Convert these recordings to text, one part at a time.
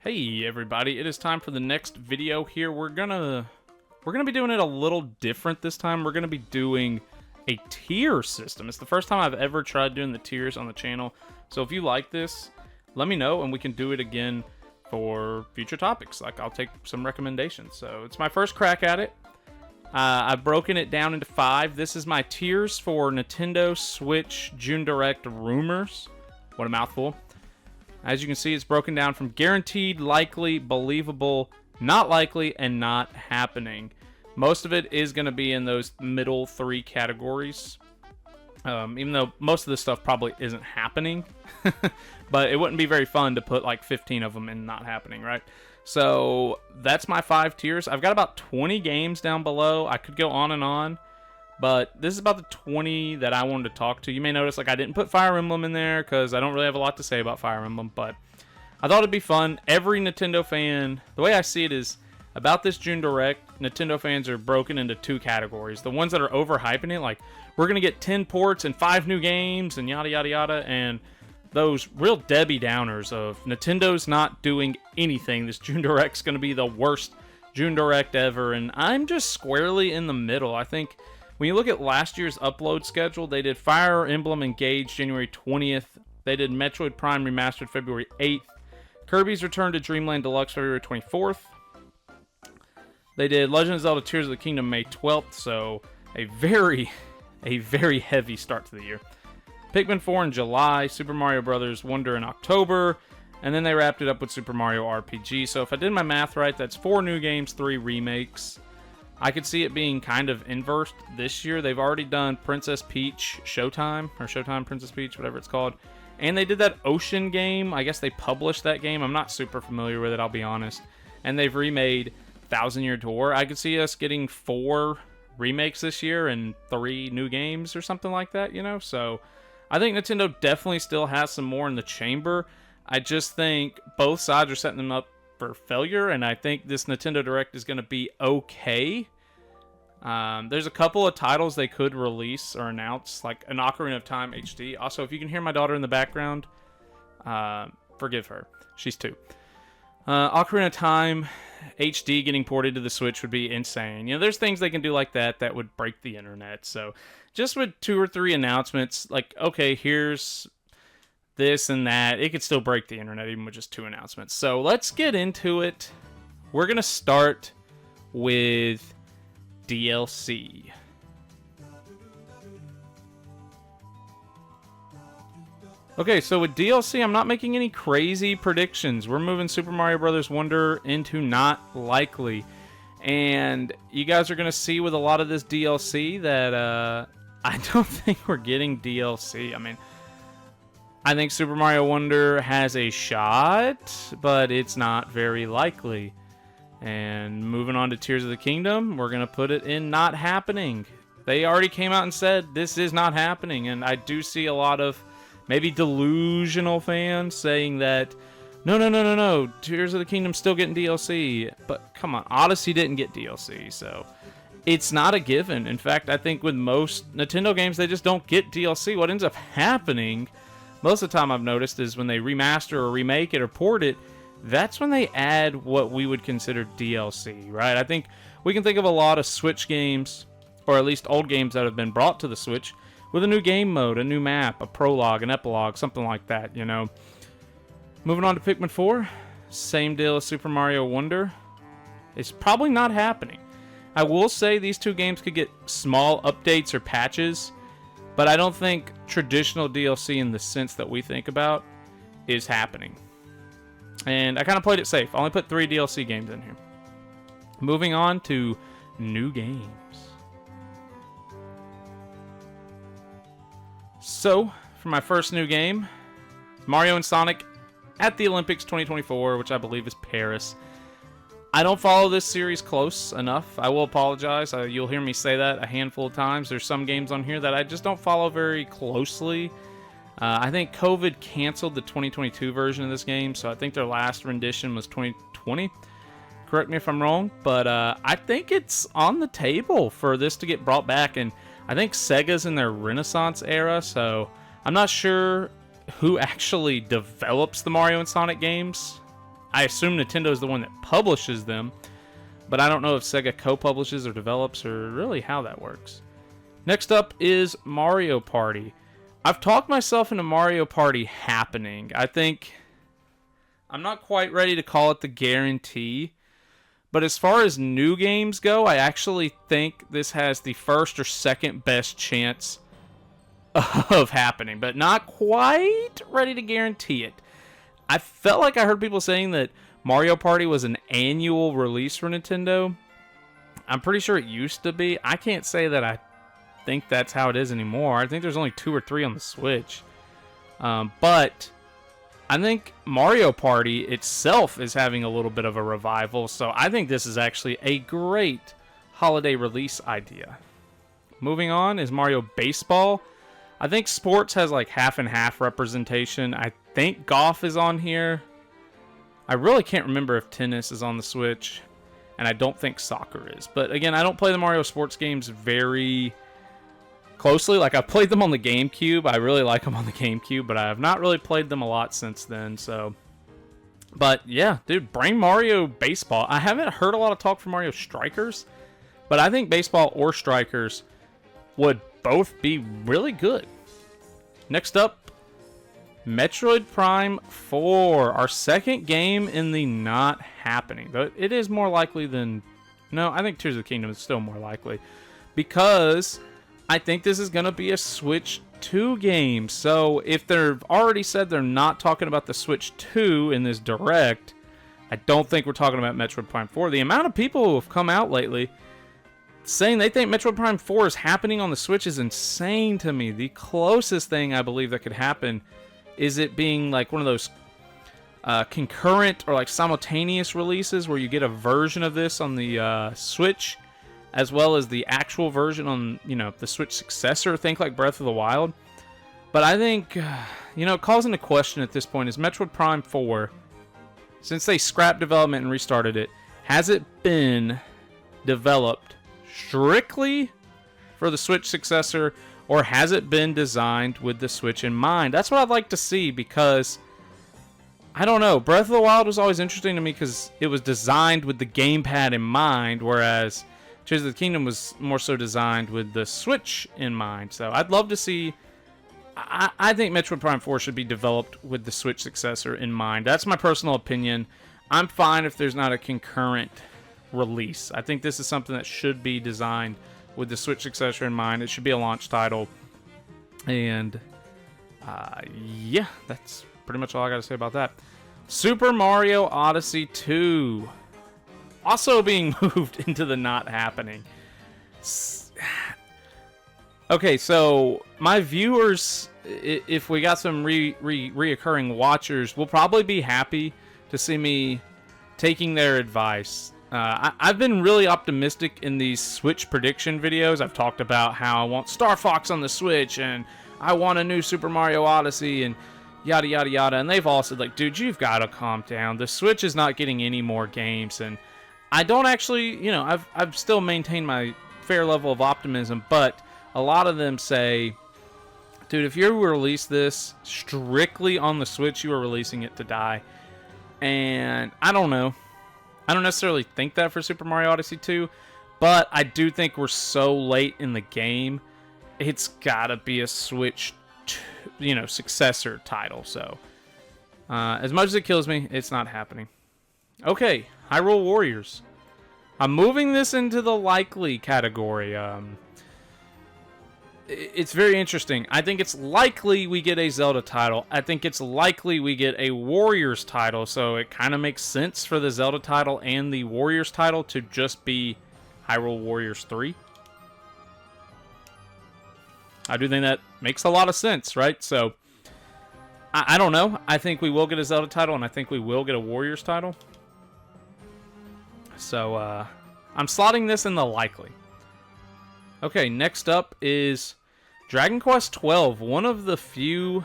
Hey everybody, it is time for the next video here. We're gonna be doing it a little different this time. We're gonna be doing a tier system. It's the first time I've ever tried doing the tiers on the channel. So if you like this, let me know and we can do it again for future topics. Like, I'll take some recommendations. So it's my first crack at it. I've broken it down into 5. This is my tiers for Nintendo Switch June Direct rumors. What a mouthful. As you can see, it's broken down from guaranteed, likely, believable, not likely, and not happening. Most of it is going to be in those middle 3 categories. Even though most of this stuff probably isn't happening. But it wouldn't be very fun to put like 15 of them in not happening, right? So that's my 5 tiers. I've got about 20 games down below. I could go on and on. But this is about the 20 that I wanted to talk to. You may notice like I didn't put Fire Emblem in there because I don't really have a lot to say about Fire Emblem. But I thought it'd be fun. Every Nintendo fan, the way I see it is about this June Direct, Nintendo fans are broken into 2 categories. The ones that are overhyping it, like we're going to get 10 ports and 5 new games and yada yada yada. And those real Debbie Downers of Nintendo's not doing anything. This June Direct's going to be the worst June Direct ever. And I'm just squarely in the middle. I think when you look at last year's upload schedule, they did Fire Emblem Engage January 20th. They did Metroid Prime Remastered February 8th. Kirby's Return to Dreamland Deluxe February 24th. They did Legend of Zelda Tears of the Kingdom May 12th, so a very heavy start to the year. Pikmin 4 in July, Super Mario Bros. Wonder in October, and then they wrapped it up with Super Mario RPG. So if I did my math right, that's 4 new games, 3 remakes. I could see it being kind of inversed this year. They've already done Princess Peach Showtime, or Showtime Princess Peach, whatever it's called. And they did that Ocean game. I guess they published that game. I'm not super familiar with it, I'll be honest. And they've remade Thousand Year Door. I could see us getting 4 remakes this year and 3 new games or something like that, you know? So I think Nintendo definitely still has some more in the chamber. I just think both sides are setting them up for failure, and I think this Nintendo Direct is going to be okay. There's a couple of titles they could release or announce, like an Ocarina of Time HD. Also, if you can hear my daughter in the background, forgive her. She's 2. Ocarina of Time HD getting ported to the Switch would be insane. You know, there's things they can do like that that would break the internet. So just with 2 or 3 announcements, like, okay, here's this and that, it could still break the internet even with just 2 announcements. So let's get into it. We're going to start with DLC. Okay, so with DLC, I'm not making any crazy predictions. We're moving Super Mario Bros. Wonder into not likely. And you guys are going to see with a lot of this DLC that I don't think we're getting DLC. I mean, I think Super Mario Wonder has a shot, but it's not very likely. And moving on to Tears of the Kingdom, we're going to put it in not happening. They already came out and said this is not happening. And I do see a lot of maybe delusional fans saying that, no, Tears of the Kingdom's still getting DLC. But come on, Odyssey didn't get DLC, so it's not a given. In fact, I think with most Nintendo games, they just don't get DLC. What ends up happening most of the time I've noticed is when they remaster or remake it or port it, that's when they add what we would consider DLC, right? I think we can think of a lot of Switch games, or at least old games that have been brought to the Switch, with a new game mode, a new map, a prologue, an epilogue, something like that, you know. Moving on to Pikmin 4, same deal as Super Mario Wonder. It's probably not happening. I will say these 2 games could get small updates or patches, but I don't think traditional DLC in the sense that we think about is happening. And I kind of played it safe. I only put 3 DLC games in here. Moving on to new games. So, for my first new game, Mario and Sonic at the Olympics 2024, which I believe is Paris. I don't follow this series close enough. I will apologize. You'll hear me say that a handful of times. There's some games on here that I just don't follow very closely. I think COVID canceled the 2022 version of this game, so I think their last rendition was 2020. Correct me if I'm wrong, but I think it's on the table for this to get brought back, and I think Sega's in their Renaissance era, so I'm not sure who actually develops the Mario and Sonic games. I assume Nintendo is the one that publishes them, but I don't know if Sega co-publishes or develops or really how that works. Next up is Mario Party. I've talked myself into Mario Party happening. I think I'm not quite ready to call it the guarantee, but as far as new games go, I actually think this has the first or second best chance of happening, but not quite ready to guarantee it. I felt like I heard people saying that Mario Party was an annual release for Nintendo. I'm pretty sure it used to be. I can't say that I think that's how it is anymore. I think there's only 2 or 3 on the Switch. But I think Mario Party itself is having a little bit of a revival, so I think this is actually a great holiday release idea. Moving on is Mario Baseball. I think sports has like half and half representation. I think golf is on here. I really can't remember if tennis is on the Switch, and I don't think soccer is. But again, I don't play the Mario sports games very closely. Like, I've played them on the GameCube. I really like them on the GameCube, but I have not really played them a lot since then. So, but yeah, dude, bring Mario Baseball. I haven't heard a lot of talk from Mario Strikers, but I think Baseball or Strikers would both be really good. Next up, Metroid Prime 4, our second game in the not happening. But it is more likely than... No, I think Tears of the Kingdom is still more likely, because I think this is going to be a Switch 2 game. So if they've already said they're not talking about the Switch 2 in this Direct, I don't think we're talking about Metroid Prime 4. The amount of people who have come out lately saying they think Metroid Prime 4 is happening on the Switch is insane to me. The closest thing I believe that could happen is it being like one of those concurrent or like simultaneous releases where you get a version of this on the Switch as well as the actual version on, you know, the Switch successor. Think like Breath of the Wild. But I think, you know, it calls into question at this point is Metroid Prime 4, since they scrapped development and restarted it, has it been developed strictly for the Switch successor, or has it been designed with the Switch in mind? That's what I'd like to see, because I don't know. Breath of the Wild was always interesting to me because it was designed with the gamepad in mind, whereas Tears of the Kingdom was more so designed with the Switch in mind. So I'd love to see... I think Metroid Prime 4 should be developed with the Switch successor in mind. That's my personal opinion. I'm fine if there's not a concurrent release. I think this is something that should be designed with the Switch successor in mind. It should be a launch title. And yeah, that's pretty much all I got to say about that. Super Mario Odyssey 2, also being moved into the not happening. Okay, so my viewers, if we got some reoccurring watchers, will probably be happy to see me taking their advice. I've been really optimistic in these Switch prediction videos. I've talked about how I want Star Fox on the Switch, and I want a new Super Mario Odyssey, and yada, yada, yada. And they've all said, like, dude, you've got to calm down. The Switch is not getting any more games. And I don't actually, you know, I've still maintained my fair level of optimism, but a lot of them say, dude, if you release this strictly on the Switch, you are releasing it to die. And I don't know. I don't necessarily think that for Super Mario Odyssey 2, but I do think we're so late in the game, it's gotta be a Switch, you know, successor title. So, as much as it kills me, it's not happening. Okay, Hyrule Warriors. I'm moving this into the likely category. It's very interesting. I think it's likely we get a Zelda title. I think it's likely we get a Warriors title, so it kind of makes sense for the Zelda title and the Warriors title to just be Hyrule Warriors 3. I do think that makes a lot of sense, right? So, I don't know. I think we will get a Zelda title, and I think we will get a Warriors title. So, I'm slotting this in the likely. Okay, next up is Dragon Quest XII, one of the few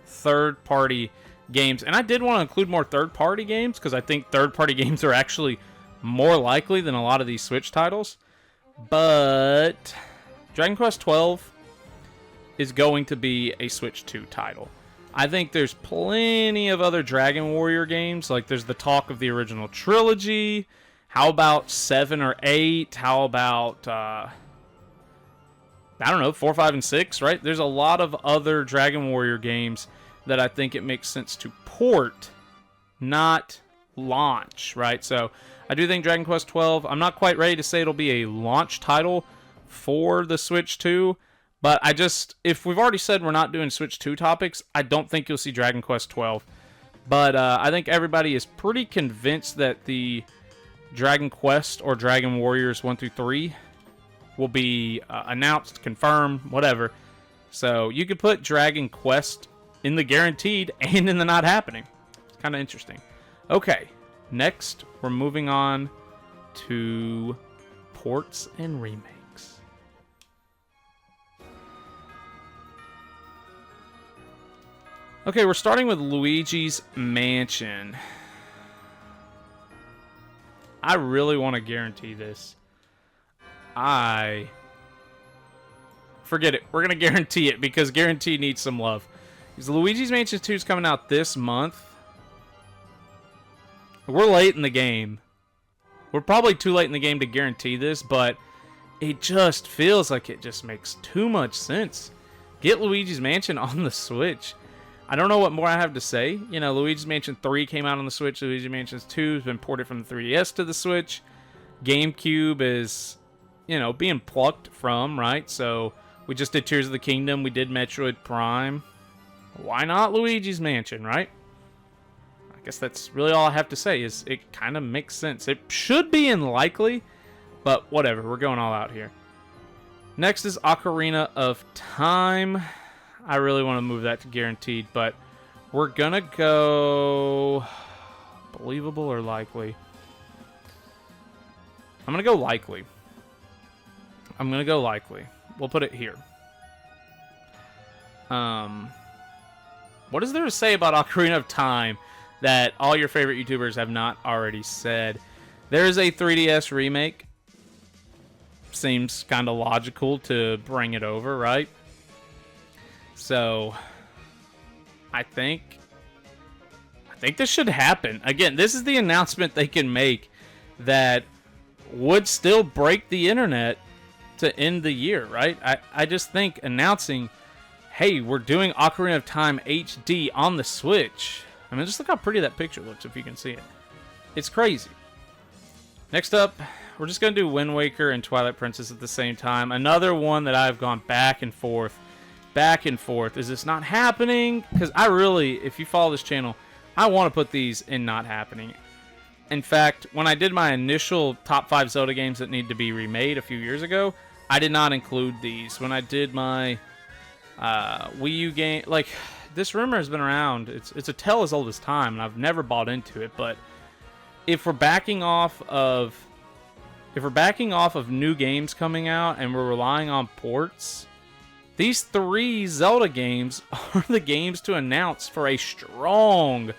third-party games. And I did want to include more third-party games, because I think third-party games are actually more likely than a lot of these Switch titles. But Dragon Quest XII is going to be a Switch 2 title. I think there's plenty of other Dragon Warrior games. Like, there's the talk of the original trilogy. How about 7 or 8? How about, I don't know, 4, 5, and 6, right? There's a lot of other Dragon Warrior games that I think it makes sense to port, not launch, right? So, I do think Dragon Quest XII, I'm not quite ready to say it'll be a launch title for the Switch 2, but if we've already said we're not doing Switch 2 topics, I don't think you'll see Dragon Quest XII. But I think everybody is pretty convinced that the Dragon Quest or Dragon Warriors 1 through 3 will be announced, confirmed, whatever. So you could put Dragon Quest in the guaranteed and in the not happening. It's kind of interesting. Okay, next we're moving on to ports and remakes. Okay, we're starting with Luigi's Mansion. I really want to guarantee this. Forget it. We're going to guarantee it because guarantee needs some love. Because Luigi's Mansion 2 is coming out this month. We're late in the game. We're probably too late in the game to guarantee this, but it just feels like it just makes too much sense. Get Luigi's Mansion on the Switch. I don't know what more I have to say. You know, Luigi's Mansion 3 came out on the Switch. Luigi's Mansion 2 has been ported from the 3DS to the Switch. GameCube is, you know, being plucked from, right? So, we just did Tears of the Kingdom. We did Metroid Prime. Why not Luigi's Mansion, right? I guess that's really all I have to say is it kind of makes sense. It should be unlikely, but whatever. We're going all out here. Next is Ocarina of Time. I really want to move that to guaranteed, but we're going to go believable or likely. I'm going to go likely. We'll put it here. What is there to say about Ocarina of Time that all your favorite YouTubers have not already said? There is a 3DS remake. Seems kind of logical to bring it over, right? So, I think this should happen. Again, this is the announcement they can make that would still break the internet to end the year, right? I just think announcing, hey, we're doing Ocarina of Time HD on the Switch. I mean, just look how pretty that picture looks if you can see it. It's crazy. Next up, we're just going to do Wind Waker and Twilight Princess at the same time. Another one that I've gone back and forth. Is this not happening? Because I really, if you follow this channel, I want to put these in not happening. In fact, when I did my initial top 5 Zelda games that need to be remade a few years ago, I did not include these. When I did my Wii U game, like, this rumor has been around. It's a tale as old as time, and I've never bought into it. But if we're backing off of new games coming out and we're relying on ports, these 3 Zelda games are the games to announce for a strong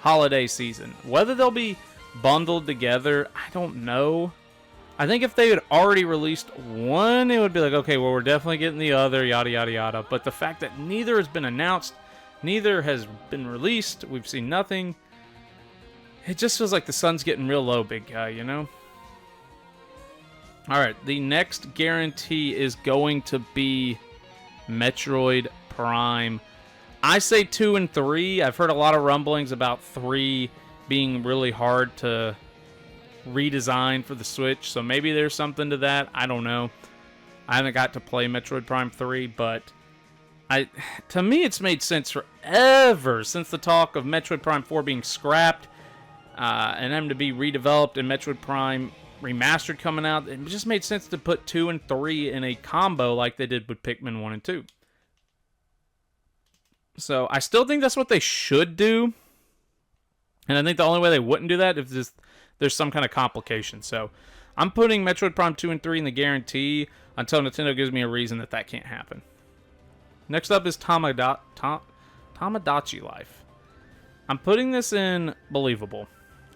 holiday season. Whether they'll be bundled together, I don't know. I think if they had already released one, it would be like, okay, well, we're definitely getting the other, yada, yada, yada. But the fact that neither has been announced, neither has been released, we've seen nothing, it just feels like the sun's getting real low, big guy, you know? Alright, the next guarantee is going to be Metroid Prime. I say 2 and 3. I've heard a lot of rumblings about 3 being really hard to redesign for the Switch, so maybe there's something to that. I don't know. I haven't got to play Metroid Prime 3, but to me it's made sense forever since the talk of Metroid Prime 4 being scrapped and having to be redeveloped and Metroid Prime Remastered coming out. It just made sense to put 2 and 3 in a combo like they did with Pikmin 1 and 2. So I still think that's what they should do. And I think the only way they wouldn't do that is there's some kind of complication. So I'm putting Metroid Prime 2 and 3 in the guarantee until Nintendo gives me a reason that can't happen. Next up is Tamagotchi Life. I'm putting this in believable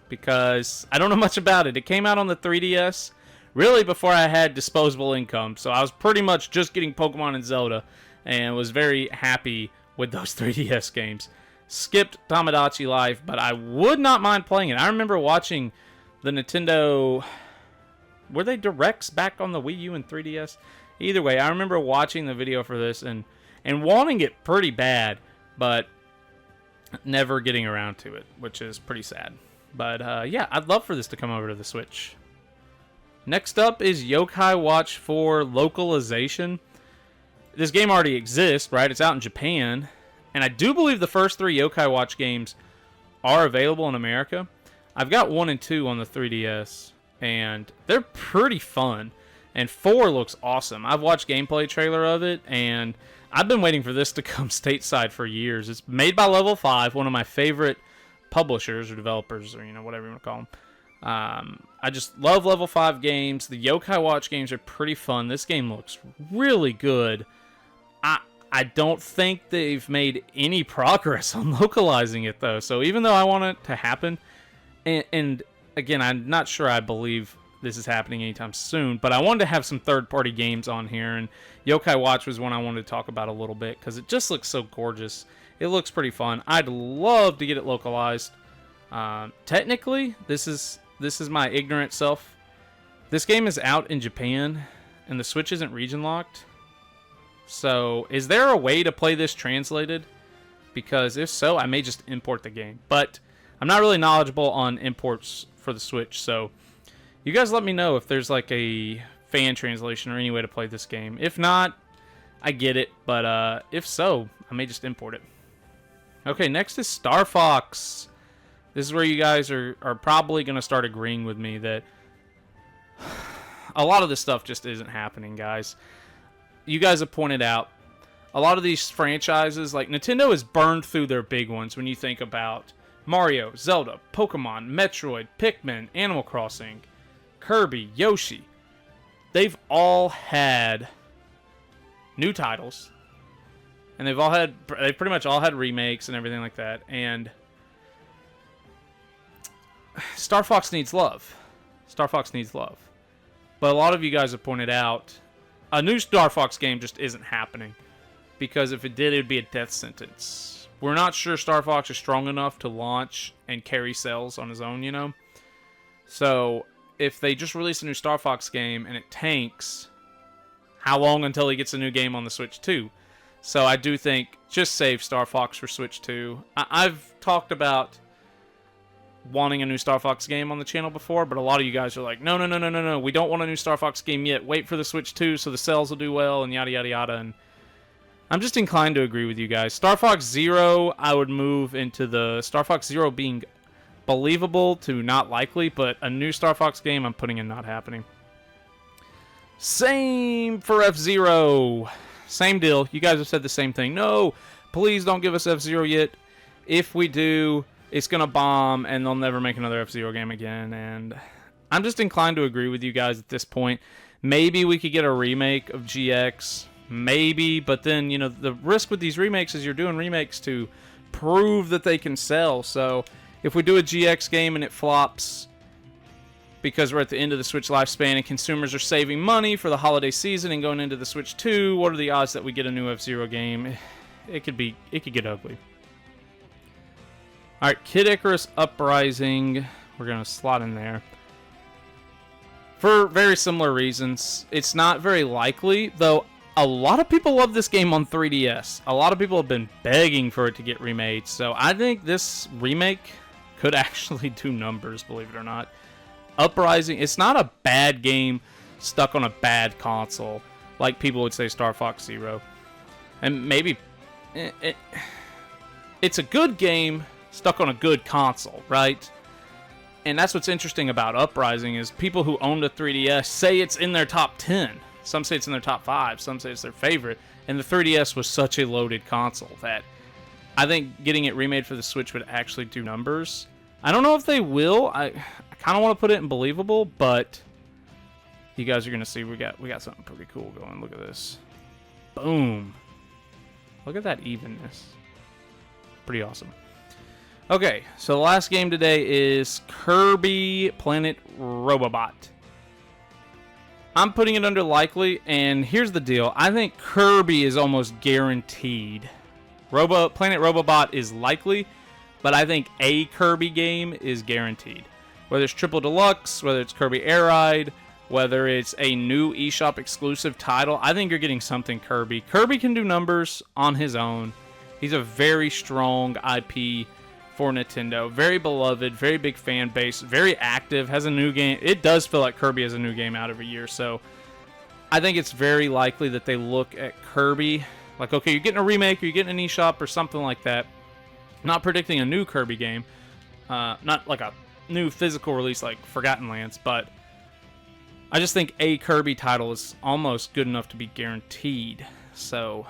because I don't know much about it. It came out on the 3DS really before I had disposable income. So I was pretty much just getting Pokemon and Zelda and was very happy with those 3DS games. Skipped Tamagotchi Life, but I would not mind playing it. I remember watching the Nintendo... Were they directs back on the Wii U and 3DS? Either way, I remember watching the video for this and wanting it pretty bad, but never getting around to it, which is pretty sad. But yeah, I'd love for this to come over to the Switch. Next up is Yokai Watch 4 localization. This game already exists, right? It's out in Japan. And I do believe the first 3 Yokai Watch games are available in America. I've got 1 and 2 on the 3DS, and they're pretty fun. And 4 looks awesome. I've watched gameplay trailer of it, and I've been waiting for this to come stateside for years. It's made by Level 5, one of my favorite publishers or developers, or whatever you want to call them. I just love Level 5 games. The Yokai Watch games are pretty fun. This game looks really good. I don't think they've made any progress on localizing it, though. So even though I want it to happen, and again, I'm not sure I believe this is happening anytime soon, but I wanted to have some third-party games on here, and Yokai Watch was one I wanted to talk about a little bit, because it just looks so gorgeous. It looks pretty fun. I'd love to get it localized. Technically, this is my ignorant self. This game is out in Japan, and the Switch isn't region-locked. So, is there a way to play this translated? Because if so, I may just import the game. But I'm not really knowledgeable on imports for the Switch, so you guys let me know if there's like a fan translation or any way to play this game. If not, I get it, but if so, I may just import it. Okay, next is Star Fox. This is where you guys are probably going to start agreeing with me that a lot of this stuff just isn't happening, guys. You guys have pointed out a lot of these franchises, like Nintendo has burned through their big ones when you think about Mario, Zelda, Pokemon, Metroid, Pikmin, Animal Crossing, Kirby, Yoshi. They've all had new titles, and they pretty much all had remakes and everything like that, and Star Fox needs love. Star Fox needs love. But a lot of you guys have pointed out a new Star Fox game just isn't happening, because if it did, it would be a death sentence. We're not sure Star Fox is strong enough to launch and carry sales on his own, So, if they just release a new Star Fox game and it tanks, how long until he gets a new game on the Switch 2? So, I do think just save Star Fox for Switch 2. I've talked about wanting a new Star Fox game on the channel before, but a lot of you guys are like, no, we don't want a new Star Fox game yet. Wait for the Switch 2 so the sales will do well, and yada, yada, yada. And I'm just inclined to agree with you guys. Star Fox Zero, I would move into the Star Fox Zero being believable to not likely, but a new Star Fox game, I'm putting in not happening. Same for F-Zero. Same deal. You guys have said the same thing. No, please don't give us F-Zero yet. If we do, it's going to bomb, and they'll never make another F-Zero game again. And I'm just inclined to agree with you guys at this point. Maybe we could get a remake of GX. Maybe, but then, the risk with these remakes is you're doing remakes to prove that they can sell. So if we do a GX game and it flops because we're at the end of the Switch lifespan and consumers are saving money for the holiday season and going into the Switch 2, what are the odds that we get a new F-Zero game? It could get ugly. Alright, Kid Icarus Uprising. We're going to slot in there. For very similar reasons. It's not very likely, though a lot of people love this game on 3DS. A lot of people have been begging for it to get remade, so I think this remake could actually do numbers, believe it or not. Uprising, it's not a bad game stuck on a bad console, like people would say Star Fox Zero. And maybe it's a good game stuck on a good console, right? And that's what's interesting about Uprising is people who owned a 3DS say it's in their top 10. Some say it's in their top 5. Some say it's their favorite. And the 3DS was such a loaded console that I think getting it remade for the Switch would actually do numbers. I don't know if they will. I kind of want to put it in believable, but you guys are going to see we got something pretty cool going. Look at this. Boom. Look at that evenness. Pretty awesome. Okay, so the last game today is Kirby Planet Robobot. I'm putting it under likely, and here's the deal. I think Kirby is almost guaranteed Planet Robobot is likely, but I think a Kirby game is guaranteed. Whether it's Triple Deluxe, whether it's Kirby Air Ride, whether it's a new eShop exclusive title, I think you're getting something Kirby. Kirby can do numbers on his own. He's a very strong IP for Nintendo. Very beloved, very big fan base, very active, has a new game. It does feel like Kirby has a new game out every year, so I think it's very likely that they look at Kirby like, okay, you're getting a remake, or you're getting an eShop or something like that. Not predicting a new Kirby game. Not like a new physical release like Forgotten Lands, but I just think a Kirby title is almost good enough to be guaranteed. So,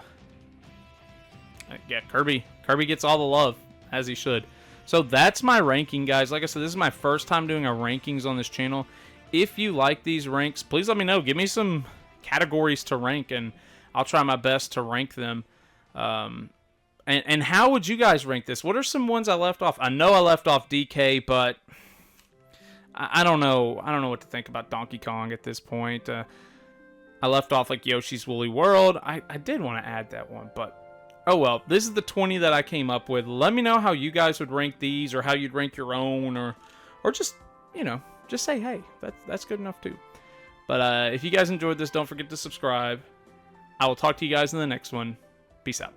yeah, Kirby gets all the love, as he should. So that's my ranking, guys. Like I said, this is my first time doing a rankings on this channel. If you like these ranks, please let me know. Give me some categories to rank, and I'll try my best to rank them. And how would you guys rank this? What are some ones I left off? I know I left off DK, but I don't know. I don't know what to think about Donkey Kong at this point. I left off like Yoshi's Woolly World. I did want to add that one, but oh well. This is the 20 that I came up with. Let me know how you guys would rank these, or how you'd rank your own, or just, you know, just say, hey, that's good enough too. But if you guys enjoyed this, don't forget to subscribe. I will talk to you guys in the next one. Peace out.